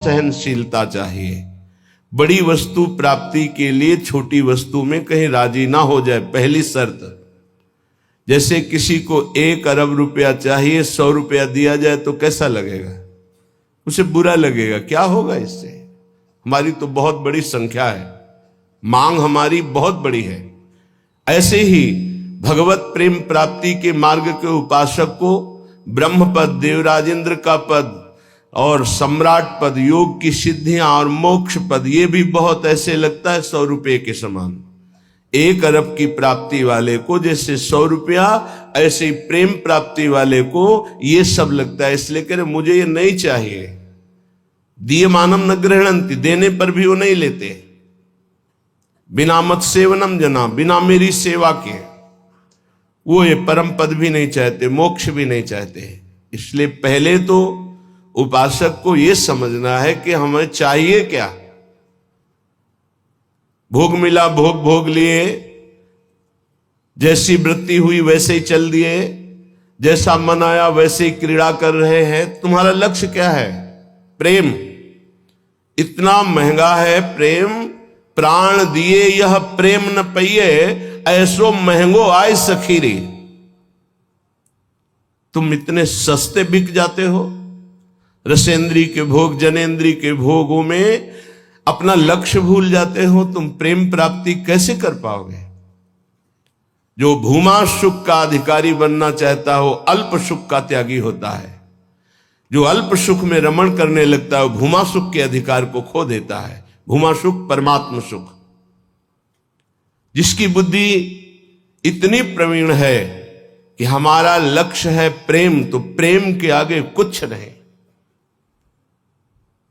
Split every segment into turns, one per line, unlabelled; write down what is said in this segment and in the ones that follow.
सहनशीलता चाहिए। बड़ी वस्तु प्राप्ति के लिए छोटी वस्तु में कहीं राजी ना हो जाए, पहली शर्त। जैसे किसी को 1 अरब रुपया चाहिए, 100 रुपया दिया जाए तो कैसा लगेगा? उसे बुरा लगेगा। क्या होगा इससे? हमारी तो बहुत बड़ी संख्या है, मांग हमारी बहुत बड़ी है। ऐसे ही भगवत प्रेम प्राप्ति के मार्ग के उपासक को ब्रह्म पद, देवराजेंद्र का पद और सम्राट पद, योग की सिद्धियां और मोक्ष पद, ये भी बहुत ऐसे लगता है 100 रुपये के समान। 1 अरब की प्राप्ति वाले को जैसे 100 रुपया, ऐसे ही प्रेम प्राप्ति वाले को ये सब लगता है। इसलिए कह रहे मुझे ये नहीं चाहिए। दीयमानम न गृह्णन्ति, देने पर भी वो नहीं लेते। बिना मत सेवनम जना, बिना मेरी सेवा के वो ये परम पद भी नहीं चाहते, मोक्ष भी नहीं चाहते। इसलिए पहले तो उपासक को यह समझना है कि हमें चाहिए क्या। भोग मिला, भोग भोग लिए, जैसी वृत्ति हुई वैसे ही चल दिए, जैसा मन आया वैसे ही क्रीड़ा कर रहे हैं। तुम्हारा लक्ष्य क्या है? प्रेम। इतना महंगा है प्रेम, प्राण दिए यह प्रेम न पइए, ऐसो महंगो आय सखीरी। तुम इतने सस्ते बिक जाते हो। रसेंद्री के भोग, जनेन्द्री के भोगों में अपना लक्ष्य भूल जाते हो। तुम प्रेम प्राप्ति कैसे कर पाओगे? जो भूमा सुख का अधिकारी बनना चाहता हो, अल्प सुख का त्यागी होता है। जो अल्प सुख में रमण करने लगता है, भूमा सुख के अधिकार को खो देता है। भूमा सुख परमात्म सुख। जिसकी बुद्धि इतनी प्रवीण है कि हमारा लक्ष्य है प्रेम, तो प्रेम के आगे कुछ नहीं,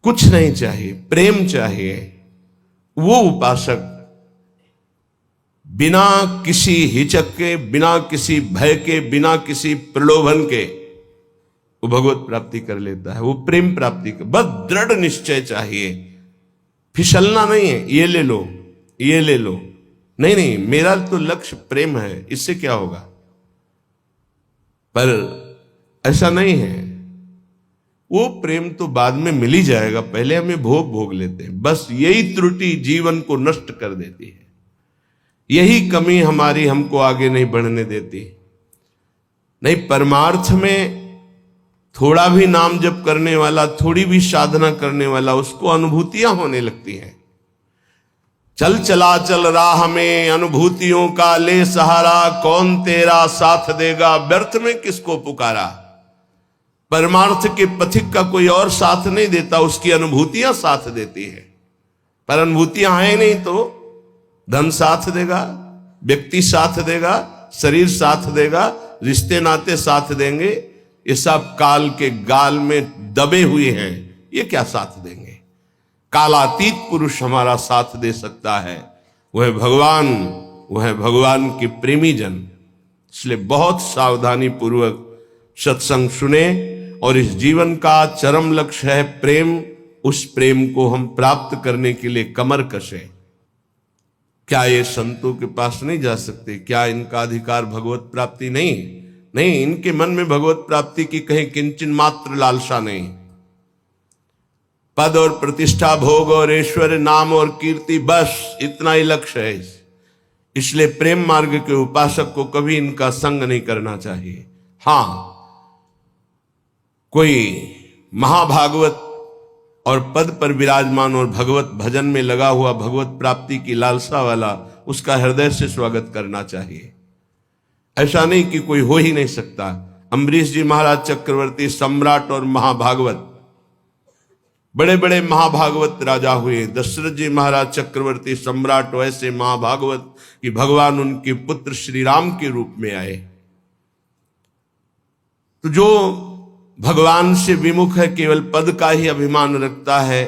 कुछ नहीं चाहिए, प्रेम चाहिए। वो उपासक बिना किसी हिचक के, बिना किसी भय के, बिना किसी प्रलोभन के वो भगवत प्राप्ति कर लेता है। वो प्रेम प्राप्ति का बस दृढ़ निश्चय चाहिए। फिसलना नहीं है, ये ले लो, ये ले लो, नहीं नहीं, मेरा तो लक्ष्य प्रेम है, इससे क्या होगा। पर ऐसा नहीं है। वो प्रेम तो बाद में मिल ही जाएगा, पहले हमें भोग लेते हैं। बस यही त्रुटि जीवन को नष्ट कर देती है। यही कमी हमारी हमको आगे नहीं बढ़ने देती। नहीं, परमार्थ में थोड़ा भी नाम जप करने वाला, थोड़ी भी साधना करने वाला, उसको अनुभूतियां होने लगती हैं। चल चला चल राह में अनुभूतियों का ले सहारा, कौन तेरा साथ देगा, व्यर्थ में किसको पुकारा। परमार्थ के पथिक का कोई और साथ नहीं देता, उसकी अनुभूतियां साथ देती है। पर अनुभूतियां हैं नहीं तो धन साथ देगा, व्यक्ति साथ देगा, शरीर साथ देगा, रिश्ते नाते साथ देंगे। ये सब काल के गाल में दबे हुए हैं, ये क्या साथ देंगे। कालातीत पुरुष हमारा साथ दे सकता है, वह भगवान, वह भगवान के प्रेमी जन। इसलिए बहुत सावधानी पूर्वक सत्संग सुने और इस जीवन का चरम लक्ष्य है प्रेम। उस प्रेम को हम प्राप्त करने के लिए कमर कसें। क्या ये संतों के पास नहीं जा सकते? क्या इनका अधिकार भगवत प्राप्ति नहीं? नहीं, इनके मन में भगवत प्राप्ति की कहीं किंचन मात्र लालसा नहीं। पद और प्रतिष्ठा, भोग और ऐश्वर्य, नाम और कीर्ति, बस इतना ही लक्ष्य है। इसलिए प्रेम मार्ग के उपासक को कभी इनका संग नहीं करना चाहिए। हां, कोई महाभागवत और पद पर विराजमान और भगवत भजन में लगा हुआ, भगवत प्राप्ति की लालसा वाला, उसका हृदय से स्वागत करना चाहिए। ऐसा नहीं कि कोई हो ही नहीं सकता। अम्बरीश जी महाराज चक्रवर्ती, सम्राट और महाभागवत, बड़े बड़े महाभागवत राजा हुए। दशरथ जी महाराज चक्रवर्ती, सम्राट, वैसे महाभागवत कि भगवान उनके पुत्र श्री राम के रूप में आए। तो जो भगवान से विमुख है, केवल पद का ही अभिमान रखता है,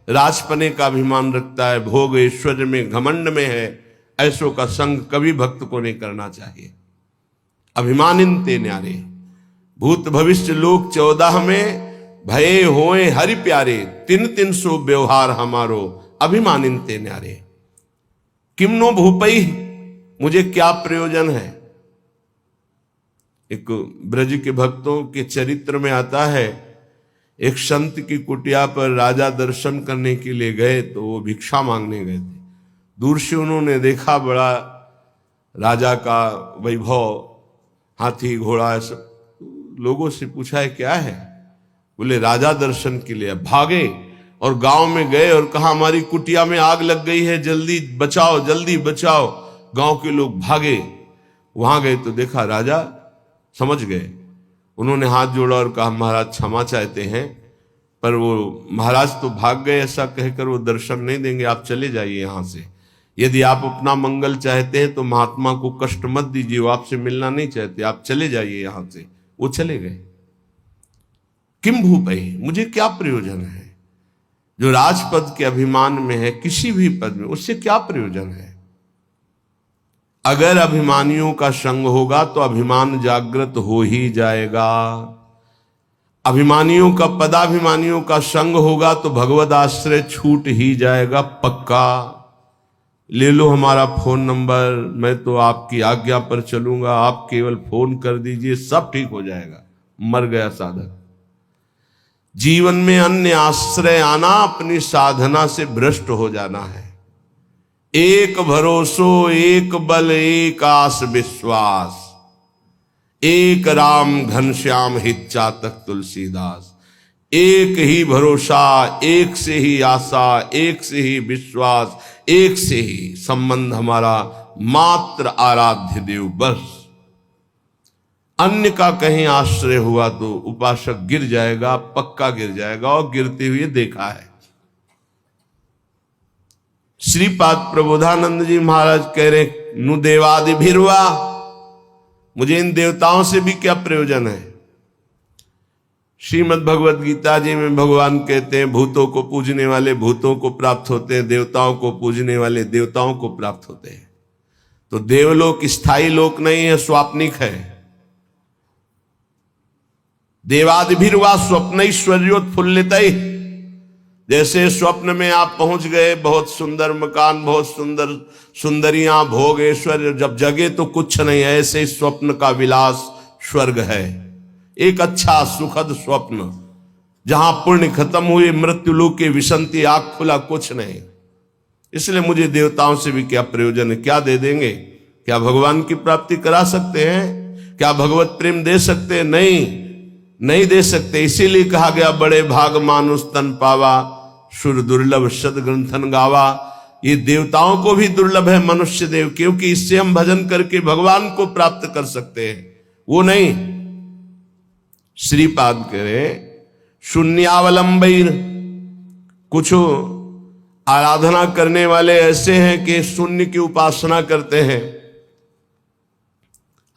राजपने का अभिमान रखता है, भोग ऐश्वर्य में घमंड में है, ऐसों का संग कभी भक्त को नहीं करना चाहिए। अभिमानिनते न्यारे, भूत भविष्य लोक 14 में भये होए हरि प्यारे, 300 व्यवहार हमारो, अभिमानिनते न्यारे। किमनो भूपई, मुझे क्या प्रयोजन है। एक ब्रज के भक्तों के चरित्र में आता है एक संत की कुटिया पर राजा दर्शन करने के लिए गए, तो वो भिक्षा मांगने गए थे। दूर से उन्होंने देखा बड़ा राजा का वैभव, हाथी घोड़ा सब। लोगों से पूछा है क्या है? बोले राजा दर्शन के लिए। भागे और गांव में गए और कहा हमारी कुटिया में आग लग गई है, जल्दी बचाओ, जल्दी बचाओ। गांव के लोग भागे, वहां गए तो देखा राजा समझ गए। उन्होंने हाथ जोड़ा और कहा महाराज क्षमा चाहते हैं, पर वो महाराज तो भाग गए, ऐसा कहकर वो दर्शन नहीं देंगे, आप चले जाइए यहां से। यदि आप अपना मंगल चाहते हैं तो महात्मा को कष्ट मत दीजिए, वो आपसे मिलना नहीं चाहते, आप चले जाइए यहां से। वो चले गए। किम भूपई, मुझे क्या प्रयोजन है? जो राजपद के अभिमान में है, किसी भी पद में, उससे क्या प्रयोजन है? अगर अभिमानियों का संग होगा तो अभिमान जागृत हो ही जाएगा। अभिमानियों का, पदाभिमानियों का संग होगा तो भगवद आश्रय छूट ही जाएगा पक्का। ले लो हमारा फोन नंबर, मैं तो आपकी आज्ञा पर चलूंगा, आप केवल फोन कर दीजिए, सब ठीक हो जाएगा। मर गया साधक। जीवन में अन्य आश्रय आना अपनी साधना से भ्रष्ट हो जाना है। एक भरोसो, एक बल, एक आस विश्वास, एक राम घनश्याम हित चातक तुलसीदास। एक ही भरोसा, एक से ही आशा, एक से ही विश्वास, एक से ही संबंध हमारा मात्र आराध्य देव, बस। अन्य का कहीं आश्रय हुआ तो उपासक गिर जाएगा, पक्का गिर जाएगा, और गिरते हुए देखा है। श्रीपाद प्रबोधानंद जी महाराज कह रहे, नु देवादि भिरवा, मुझे इन देवताओं से भी क्या प्रयोजन है? श्रीमद् भगवद गीता जी में भगवान कहते हैं भूतों को पूजने वाले भूतों को प्राप्त होते हैं, देवताओं को पूजने वाले देवताओं को प्राप्त होते हैं। तो देवलोक स्थायी लोक नहीं है, स्वाप्निक है। देवादिभिर्वा स्वप्नैश्वर्योत्फुल्लित, जैसे स्वप्न में आप पहुंच गए, बहुत सुंदर मकान, बहुत सुंदर सुंदरियां, भोग, ऐश्वर्य, जब जगे तो कुछ नहीं है, ऐसे स्वप्न का विलास स्वर्ग है। एक अच्छा सुखद स्वप्न, जहां पुण्य खत्म हुए, मृत्यु लोक के विसंति, आग खुला, कुछ नहीं। इसलिए मुझे देवताओं से भी क्या प्रयोजन है? क्या दे देंगे? क्या भगवान की प्राप्ति करा सकते हैं? क्या भगवत प्रेम दे सकते हैं? नहीं दे सकते। इसीलिए कहा गया बड़े भाग मानुष तन पावा, सुर दुर्लभ सद ग्रंथन गावा। ये देवताओं को भी दुर्लभ है मनुष्य देव, क्योंकि इससे हम भजन करके भगवान को प्राप्त कर सकते हैं, वो नहीं। श्रीपाद करे शून्यावलंबीर, कुछ आराधना करने वाले ऐसे हैं कि शून्य की उपासना करते हैं।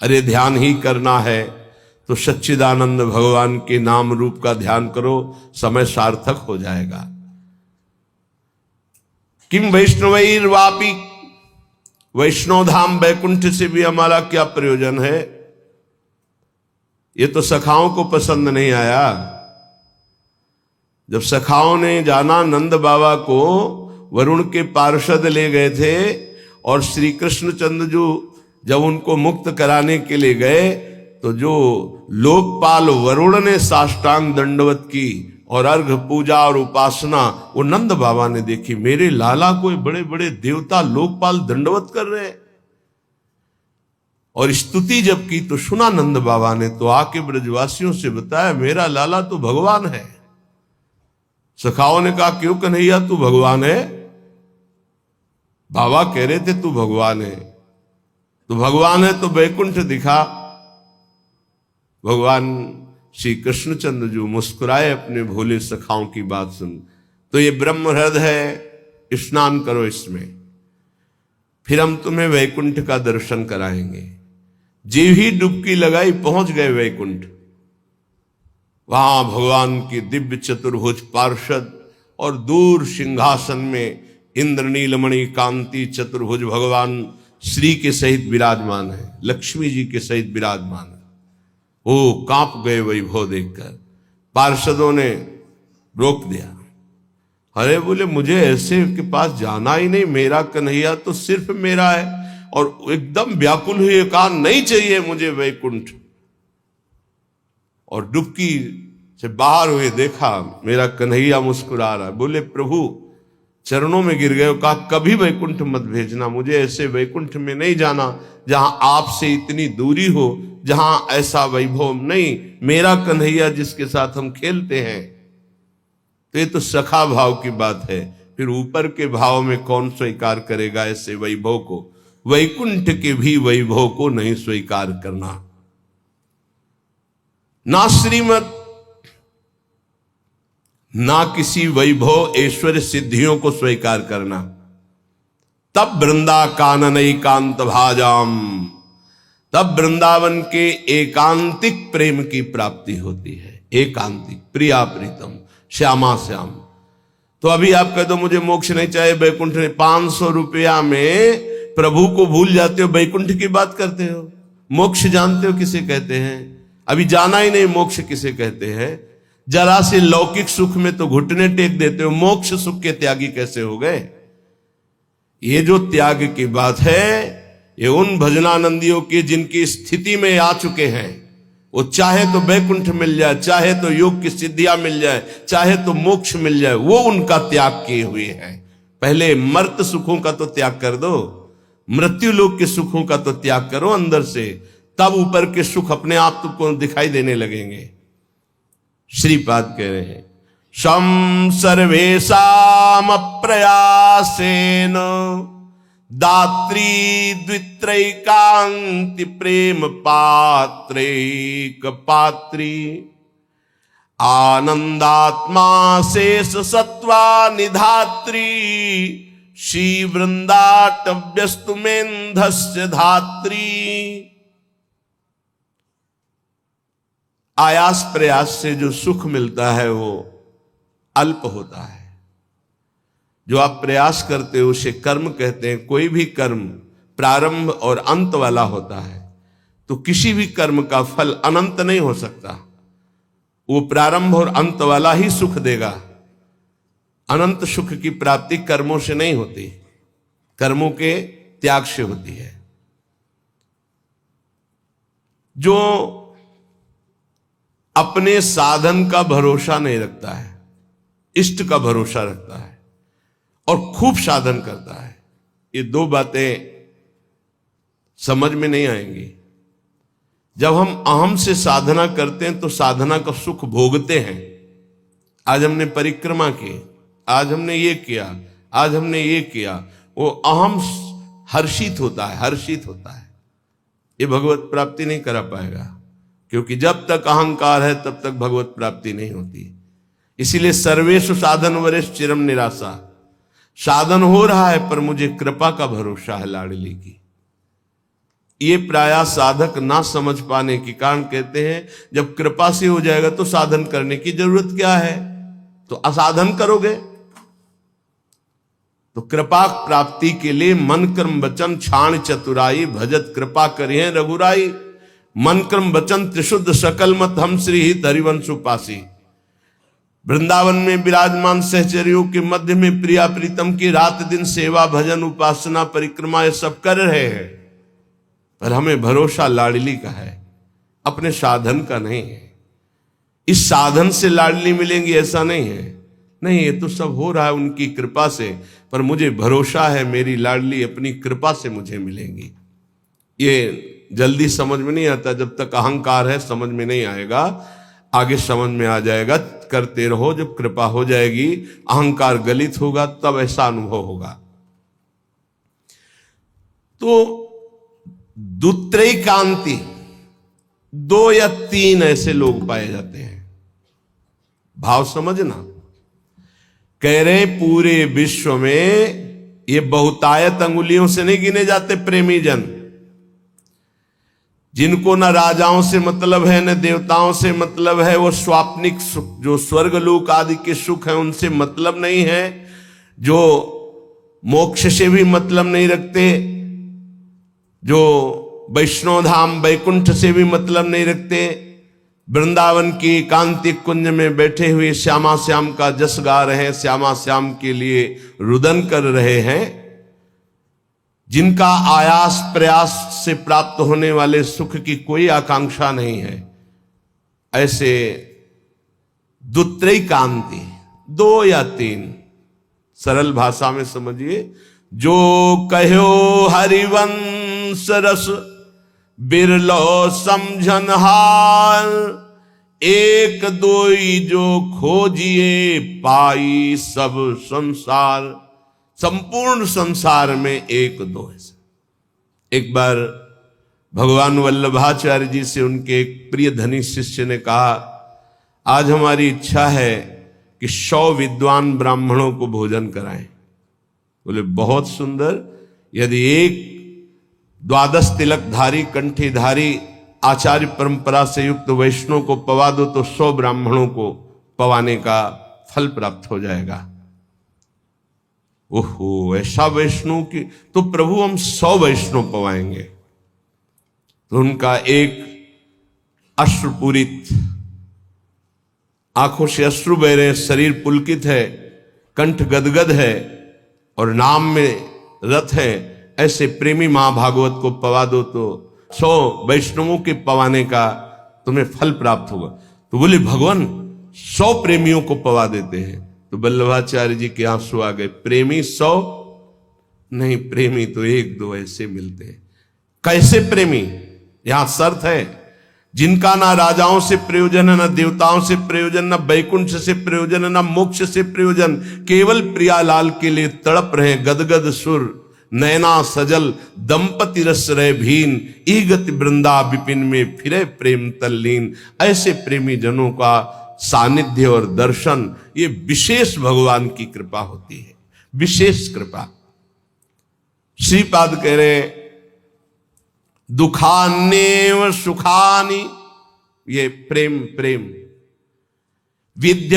अरे ध्यान ही करना है तो सच्चिदानंद भगवान के नाम रूप का ध्यान करो, समय सार्थक हो जाएगा। किम वैष्णवैर वापी, वैष्णव धाम वैकुंठ से भी हमारा क्या प्रयोजन है? ये तो सखाओं को पसंद नहीं आया। जब सखाओं ने जाना, नंद बाबा को वरुण के पार्षद ले गए थे, और श्री कृष्णचंद्र जो जब उनको मुक्त कराने के लिए गए, तो जो लोकपाल वरुण ने साष्टांग दंडवत की और अर्घ पूजा और उपासना, वो नंद बाबा ने देखी। मेरे लाला को बड़े बड़े देवता लोकपाल दंडवत कर रहे हैं। और स्तुति जब की तो सुना नंद बाबा ने, तो आके ब्रजवासियों से बताया मेरा लाला तो भगवान है। सखाओं ने कहा क्यों कन्हैया तू भगवान है? बाबा कह रहे थे तू भगवान है। तो भगवान है तो वैकुंठ दिखा। भगवान श्री कृष्णचंद्र जो मुस्कुराए अपने भोले सखाओं की बात सुन, तो ये ब्रह्म हृदय है, स्नान करो इसमें, फिर हम तुम्हें वैकुंठ का दर्शन कराएंगे। जीव ही डुबकी लगाई, पहुंच गए वैकुंठ। वहां भगवान की दिव्य चतुर्भुज पार्षद और दूर सिंहासन में इंद्र नीलमणि कांति चतुर्भुज भगवान श्री के सहित विराजमान है, लक्ष्मी जी के सहित विराजमान है। वो कांप गए वैभव देखकर। पार्षदों ने रोक दिया। अरे बोले मुझे ऐसे के पास जाना ही नहीं, मेरा कन्हैया तो सिर्फ मेरा है। और एकदम व्याकुल हुए कहा नहीं चाहिए मुझे वैकुंठ। और डुबकी से बाहर हुए, देखा मेरा कन्हैया मुस्कुरा रहा है। बोले प्रभु, चरणों में गिर गए, कहा कभी वैकुंठ मत भेजना, मुझे ऐसे वैकुंठ में नहीं जाना जहां आपसे इतनी दूरी हो, जहां ऐसा वैभव नहीं। मेरा कन्हैया जिसके साथ हम खेलते हैं, तो ये तो सखा भाव की बात है, फिर ऊपर के भाव में कौन स्वीकार करेगा ऐसे वैभव को? वैकुंठ के भी वैभव को नहीं स्वीकार करना, ना श्रीमत, ना किसी वैभव ऐश्वर्य सिद्धियों को स्वीकार करना। तब वृंदा कानन एकांत भाजाम, तब वृंदावन के एकांतिक प्रेम की प्राप्ति होती है। एकांतिक, प्रिया प्रीतम, श्यामा श्याम। तो अभी आप कह दो मुझे मोक्ष नहीं चाहिए, वैकुंठ नहीं, 500 रुपया में प्रभु को भूल जाते हो, वैकुंठ की बात करते हो। मोक्ष जानते हो किसे कहते हैं? अभी जाना ही नहीं मोक्ष किसे कहते हैं। जरा से लौकिक सुख में तो घुटने टेक देते हो, मोक्ष सुख के त्यागी कैसे हो गए? ये जो त्याग की बात है, ये उन भजनानंदियों की जिनकी स्थिति में आ चुके हैं। वो चाहे तो वैकुंठ मिल जाए, चाहे तो योग की सिद्धियां मिल जाए, चाहे तो मोक्ष मिल जाए, वो उनका त्याग किए हुए हैं। पहले मर्त सुखों का तो त्याग कर दो, मृत्यु लोक के सुखों का तो त्याग करो अंदर से, तब ऊपर के सुख अपने आप तुमको दिखाई देने लगेंगे। श्रीपाद कह रहे हैं, शम सर्वेशाम प्रयासेन दात्री द्वित्रैकांति प्रेम पात्रैक पात्री आनंदात्मा शेष सत्वा निधात्री श्री वृंदाटव्यस्तुमेन्धस्य धात्री। आयास प्रयास से जो सुख मिलता है वो अल्प होता है। जो आप प्रयास करते हो उसे कर्म कहते हैं। कोई भी कर्म प्रारंभ और अंत वाला होता है, तो किसी भी कर्म का फल अनंत नहीं हो सकता। वो प्रारंभ और अंत वाला ही सुख देगा। अनंत सुख की प्राप्ति कर्मों से नहीं होती, कर्मों के त्याग से होती है। जो अपने साधन का भरोसा नहीं रखता है, इष्ट का भरोसा रखता है और खूब साधन करता है, ये दो बातें समझ में नहीं आएंगी। जब हम अहम से साधना करते हैं तो साधना का सुख भोगते हैं। आज हमने परिक्रमा की, आज हमने ये किया, आज हमने ये किया, वो अहम हर्षित होता है, हर्षित होता है। ये भगवत प्राप्ति नहीं करा पाएगा, क्योंकि जब तक अहंकार है तब तक भगवत प्राप्ति नहीं होती। इसीलिए सर्वेषु साधन वरेश चिरम निराशा। साधन हो रहा है पर मुझे कृपा का भरोसा है लाडली की। ये प्रायः साधक ना समझ पाने के कारण कहते हैं जब कृपा से हो जाएगा तो साधन करने की जरूरत क्या है, तो असाधन करोगे। तो कृपा प्राप्ति के लिए मन कर्म वचन छाण चतुराई, भजत कृपा करिए रघुराई। मन कर्म वचन त्रिशुद्ध सकल मत हम श्री हित हरिवंश उपासी। वृंदावन में विराजमान सहचर्यों के मध्य में प्रिया प्रीतम की रात दिन सेवा भजन उपासना परिक्रमा ये सब कर रहे हैं, पर हमें भरोसा लाडली का है, अपने साधन का नहीं है। इस साधन से लाडली मिलेंगी ऐसा नहीं है, नहीं, ये तो सब हो रहा है उनकी कृपा से, पर मुझे भरोसा है मेरी लाडली अपनी कृपा से मुझे मिलेंगी। ये जल्दी समझ में नहीं आता, जब तक अहंकार है समझ में नहीं आएगा, आगे समझ में आ जाएगा। करते रहो, जब कृपा हो जाएगी, अहंकार गलित होगा, तब ऐसा अनुभव होगा। तो दुत्रैकांति, 2 या 3 ऐसे लोग पाए जाते हैं। भाव समझना, कह रहे पूरे विश्व में ये बहुतायत अंगुलियों से नहीं गिने जाते प्रेमी जन, जिनको न राजाओं से मतलब है न देवताओं से मतलब है। वो स्वाप्निक सुख, जो स्वर्गलोक आदि के सुख है उनसे मतलब नहीं है, जो मोक्ष से भी मतलब नहीं रखते, जो वैष्णव धाम वैकुंठ से भी मतलब नहीं रखते, वृंदावन की एकांतिक कुंज में बैठे हुए श्यामा श्याम का जस गा रहे हैं, श्यामा श्याम के लिए रुदन कर रहे हैं, जिनका आयास प्रयास से प्राप्त होने वाले सुख की कोई आकांक्षा नहीं है, ऐसे दुत्रैकांति, 2 या 3, सरल भाषा में समझिए। जो कहो हरिवंश रस बिरलो समझन हार, एक दोई जो खोजिए पाई सब संसार। संपूर्ण संसार में एक दो है। एक बार भगवान वल्लभाचार्य जी से उनके एक प्रिय धनी शिष्य ने कहा, आज हमारी इच्छा है कि 100 विद्वान ब्राह्मणों को भोजन कराएं। बोले बहुत सुंदर, यदि एक 12 तिलकधारी कंठीधारी आचार्य परंपरा से युक्त वैष्णव को पवा दो तो 100 ब्राह्मणों को पवाने का फल प्राप्त हो जाएगा। ओहो, ऐसा वैष्णव की तो प्रभु हम 100 वैष्णव पवाएंगे। तो उनका एक अश्रुपूरित, आंखों से अश्रु बह रहे, शरीर पुलकित है, कंठ गदगद है और नाम में रत है, ऐसे प्रेमी महाभागवत को पवा दो तो 100 वैष्णवों के पवाने का तुम्हें फल प्राप्त होगा। तो बोले भगवान 100 प्रेमियों को पवा देते हैं। तो वल्लभाचार्य जी के आंसू आ गए। प्रेमी 100 नहीं, प्रेमी तो 1-2 ऐसे मिलते हैं। कैसे प्रेमी? यहां शर्त है, जिनका ना राजाओं से प्रयोजन है, ना देवताओं से प्रयोजन, ना वैकुंठ से प्रयोजन है, ना मोक्ष से प्रयोजन, केवल प्रियालाल के लिए तड़प रहे गदगद सुर, नैना सजल दंपति रस रहे भीन, ई गति वृंदा विपिन में फिरे प्रेम तल्लीन। ऐसे प्रेमी जनों का सानिध्य और दर्शन, ये विशेष भगवान की कृपा होती है, विशेष कृपा। श्रीपाद कह रहे दुखान्येव सुखानि, ये प्रेम प्रेम। विद्य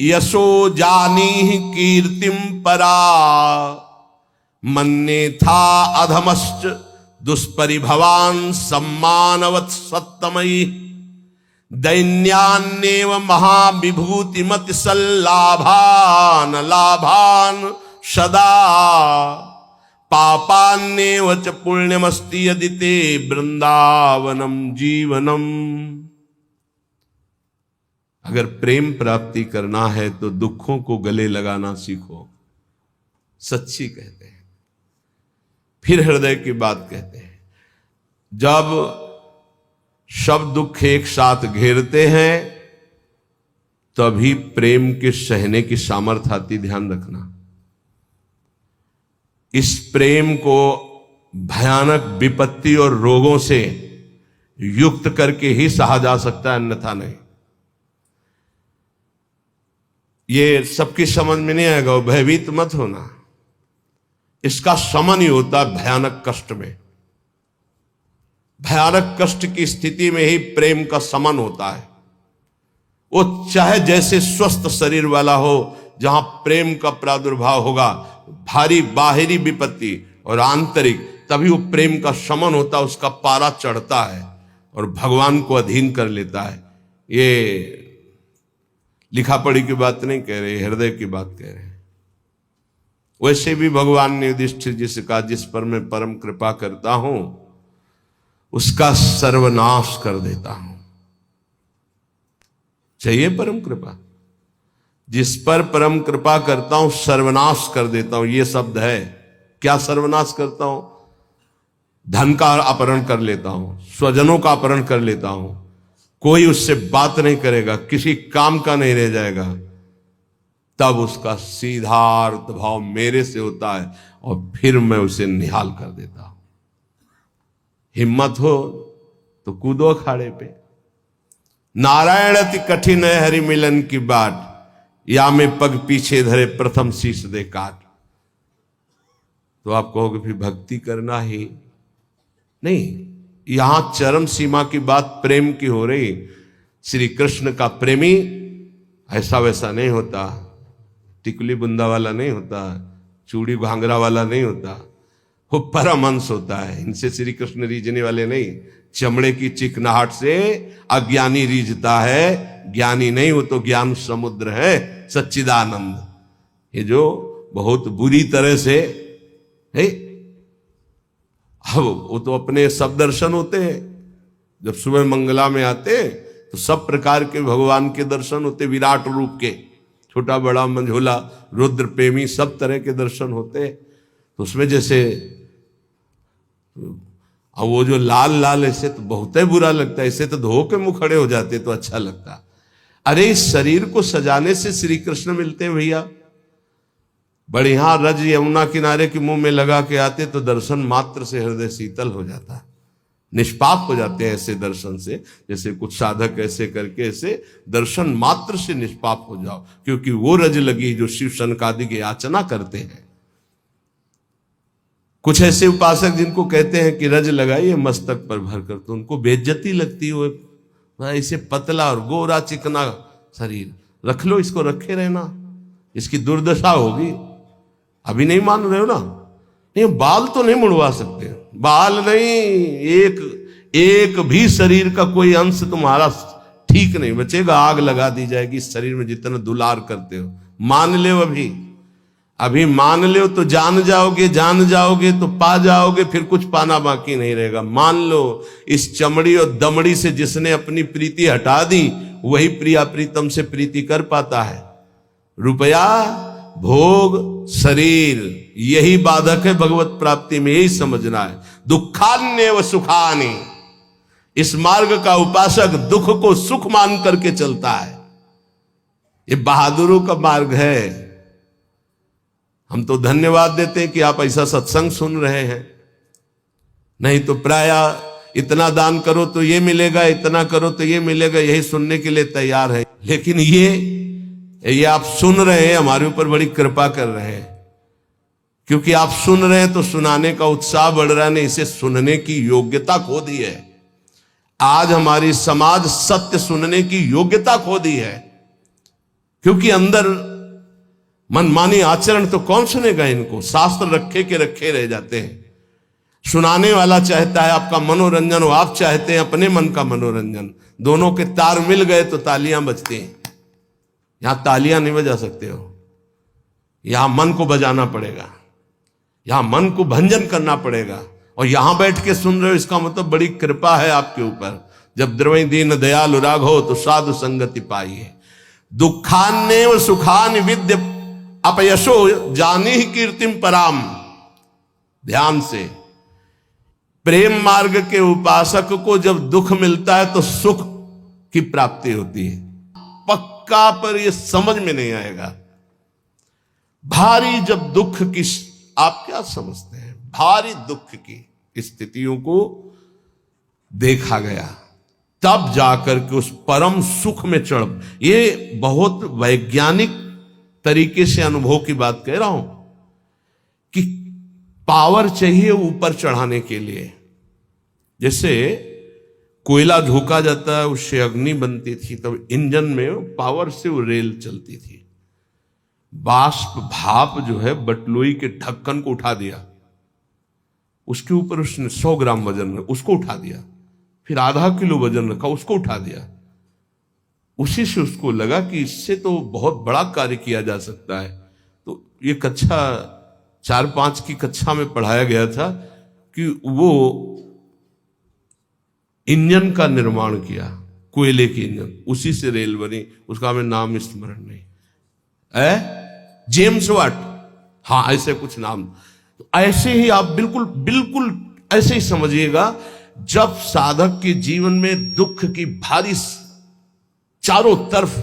यशो जानी कीर्तिम परा, मन्ने था अधमश्च दुष्परिभवान सम्मानवत् सत्तमयी। दैन्यान्येव महाविभूतिमति सल्लाभान लाभान सदा, पापान्येव च पुण्यमस्ति यदि ते वृंदावनम जीवनम। अगर प्रेम प्राप्ति करना है तो दुखों को गले लगाना सीखो, सच्ची कहते हैं। फिर हृदय की बात कहते हैं। जब सब दुख एक साथ घेरते हैं तभी प्रेम के सहने की सामर्थ्य आती, ध्यान रखना। इस प्रेम को भयानक विपत्ति और रोगों से युक्त करके ही सहा जा सकता है, अन्यथा नहीं। ये सबकी समझ में नहीं आएगा, भयभीत मत होना। इसका समन ही होता है भयानक कष्ट में। भयानक कष्ट की स्थिति में ही प्रेम का समन होता है। वो चाहे जैसे स्वस्थ शरीर वाला हो, जहां प्रेम का प्रादुर्भाव होगा, भारी बाहरी विपत्ति और आंतरिक, तभी वो प्रेम का समन होता है, उसका पारा चढ़ता है और भगवान को अधीन कर लेता है। ये लिखा पढ़ी की बात नहीं कह रहे, हृदय की बात कह रहे हैं। वैसे भी भगवान ने युधिष्ठिर जी से कहा, जिस पर मैं परम कृपा करता हूं उसका सर्वनाश कर देता हूं। चाहिए परम कृपा? जिस पर परम कृपा करता हूं सर्वनाश कर देता हूं, ये शब्द है। क्या सर्वनाश करता हूं? धन का अपहरण कर लेता हूं, स्वजनों का अपहरण कर लेता हूं, कोई उससे बात नहीं करेगा, किसी काम का नहीं रह जाएगा। तब उसका सीधा अर्थ भाव मेरे से होता है और फिर मैं उसे निहाल कर देता हूं। हिम्मत हो तो कूदो अखाड़े पे। नारायण अति कठिन है हरि मिलन की बाट, या में पग पीछे धरे प्रथम शीश दे काट। तो आप कहोगे फिर भक्ति करना ही नहीं। यहां चरम सीमा की बात प्रेम की हो रही। श्री कृष्ण का प्रेमी ऐसा वैसा नहीं होता, टिकुली बुंदा वाला नहीं होता, चूड़ी घांगरा वाला नहीं होता, वो परमहंस होता है। इनसे श्री कृष्ण रीझने वाले नहीं। चमड़े की चिकनाहट से अज्ञानी रीझता है, ज्ञानी नहीं, वो तो ज्ञान समुद्र है, सच्चिदानंद। ये जो बहुत बुरी तरह से है, अब वो तो अपने सब दर्शन होते हैं। जब सुबह मंगला में आते तो सब प्रकार के भगवान के दर्शन होते, विराट रूप के, छोटा बड़ा मंझोला रुद्र प्रेमी सब तरह के दर्शन होते। तो उसमें जैसे अब वो जो लाल लाल ऐसे तो बहुत ही बुरा लगता है, ऐसे तो धो के मुंह खड़े हो जाते तो अच्छा लगता। अरे इस शरीर को सजाने से श्री कृष्ण मिलते हैं भैया। बढ़िया रज यमुना किनारे के मुंह में लगा के आते तो दर्शन मात्र से हृदय शीतल हो जाता, निष्पाप हो जाते हैं ऐसे दर्शन से। जैसे कुछ साधक ऐसे करके ऐसे दर्शन मात्र से निष्पाप हो जाओ, क्योंकि वो रज लगी जो शिव शनकादि की याचना करते हैं। कुछ ऐसे उपासक जिनको कहते हैं कि रज लगाइए मस्तक पर भरकर, तो उनको बेइज्जती लगती हो, ऐसे पतला और गोरा चिकना शरीर रख लो, इसको रखे रहना, इसकी दुर्दशा होगी। अभी नहीं मान रहे हो ना? नहीं, बाल तो नहीं मुड़वा सकते, बाल नहीं, एक भी शरीर का कोई अंश तुम्हारा ठीक नहीं बचेगा, आग लगा दी जाएगी इस शरीर में जितना दुलार करते हो। मान लो, अभी मान लो तो जान जाओगे तो पा जाओगे, फिर कुछ पाना बाकी नहीं रहेगा। मान लो इस चमड़ी और दमड़ी से जिसने अपनी प्रीति हटा दी वही प्रिया प्रीतम से प्रीति कर पाता है। रुपया, भोग, शरीर यही बाधक है भगवत प्राप्ति में, यही समझना है। दुखान्य व सुखानि, इस मार्ग का उपासक दुख को सुख मान करके चलता है। ये बहादुरों का मार्ग है। हम तो धन्यवाद देते हैं कि आप ऐसा सत्संग सुन रहे हैं, नहीं तो प्राय इतना दान करो तो ये मिलेगा, इतना करो तो ये मिलेगा, यही सुनने के लिए तैयार है। लेकिन ये आप सुन रहे हैं, हमारे ऊपर बड़ी कृपा कर रहे हैं, क्योंकि आप सुन रहे हैं तो सुनाने का उत्साह बढ़ रहा है, नहीं इसे सुनने की योग्यता खो दी है। आज हमारी समाज सत्य सुनने की योग्यता खो दी है, क्योंकि अंदर मनमानी आचरण तो कौन सुनेगा इनको। शास्त्र रखे के रखे रह जाते हैं। सुनाने वाला चाहता है आपका मनोरंजन, और आप चाहते हैं अपने मन का मनोरंजन। दोनों के तार मिल गए तो तालियां बजती हैं। यहां तालियां नहीं बजा सकते हो, यहां मन को बजाना पड़ेगा, यहां मन को भंजन करना पड़ेगा। और यहां बैठ के सुन रहे हो, इसका मतलब बड़ी कृपा है आपके ऊपर। जब द्रवई दीन दयालु राघो तो साधु संगति पाइए। दुखान्यव सुखान विद्य अपयशो जानी ही कीर्तिम पराम। ध्यान से, प्रेम मार्ग के उपासक को जब दुख मिलता है तो सुख की प्राप्ति होती है पक्का, पर यह समझ में नहीं आएगा। भारी जब दुख की, आप क्या समझते हैं, भारी दुख की स्थितियों को देखा गया, तब जाकर के उस परम सुख में चढ़। ये बहुत वैज्ञानिक तरीके से अनुभव की बात कह रहा हूं कि पावर चाहिए ऊपर चढ़ाने के लिए। जैसे कोयला झोंका जाता है, उससे अग्नि बनती थी, तब इंजन में पावर से वो रेल चलती थी। बाष्प भाप जो है बटलोई के ढक्कन को उठा दिया, उसके ऊपर उसने 100 ग्राम वजन उसको उठा दिया, फिर आधा किलो वजन रखा, उसको उठा दिया। उसी से उसको लगा कि इससे तो बहुत बड़ा कार्य किया जा सकता है। तो ये कक्षा 4-5 की कक्षा में पढ़ाया गया था कि वो इंजन का निर्माण किया, कोयले की इंजन, उसी से रेल बनी। उसका हमें नाम स्मरण नहीं है, जेम्स वाट, हाँ ऐसे कुछ नाम। तो ऐसे ही आप बिल्कुल ऐसे ही समझिएगा। जब साधक के जीवन में दुख की भारी चारों तरफ,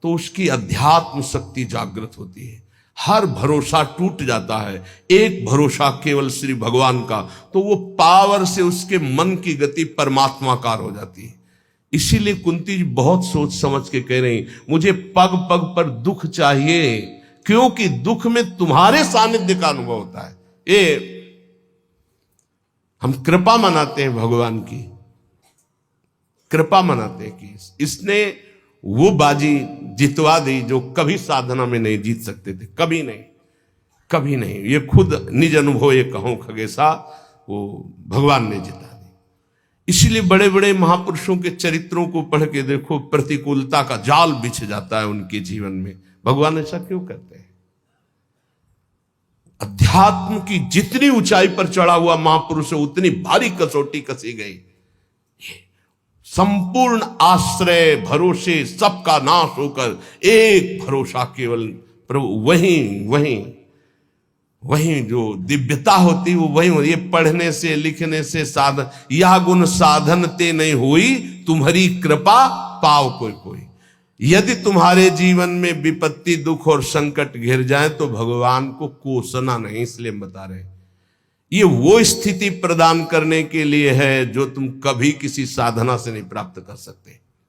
तो उसकी अध्यात्म शक्ति जागृत होती है, हर भरोसा टूट जाता है, एक भरोसा केवल श्री भगवान का, तो वो पावर से उसके मन की गति परमात्माकार हो जाती है। इसीलिए कुंती जी बहुत सोच समझ के कह रही, मुझे पग पग पर दुख चाहिए, क्योंकि दुख में तुम्हारे सानिध्य का अनुभव होता है। ये हम कृपा मनाते हैं, भगवान की कृपा मनाते हैं कि इसने वो बाजी जितवा दी जो कभी साधना में नहीं जीत सकते थे, कभी नहीं। ये खुद निज अनुभव ये कहूं खगेशा, वो भगवान ने जिता दी। इसलिए बड़े बड़े महापुरुषों के चरित्रों को पढ़ के देखो, प्रतिकूलता का जाल बिछ जाता है उनके जीवन में। भगवान ऐसा क्यों करते हैं? अध्यात्म की जितनी ऊंचाई पर चढ़ा हुआ महापुरुष है, उतनी भारी कसौटी कसी गई। संपूर्ण आश्रय भरोसे सबका नाश होकर एक भरोसा केवल प्रभु, वही जो दिव्यता होती वो वही होती। ये पढ़ने से लिखने से साधन, यह गुण साधन ते नहीं हुई, तुम्हारी कृपा पाओ कोई कोई। यदि तुम्हारे जीवन में विपत्ति दुख और संकट घिर जाए तो भगवान को कोसना नहीं, इसलिए हम बता रहे हैं ये वो स्थिति प्रदान करने के लिए है जो तुम कभी किसी साधना से नहीं प्राप्त कर सकते।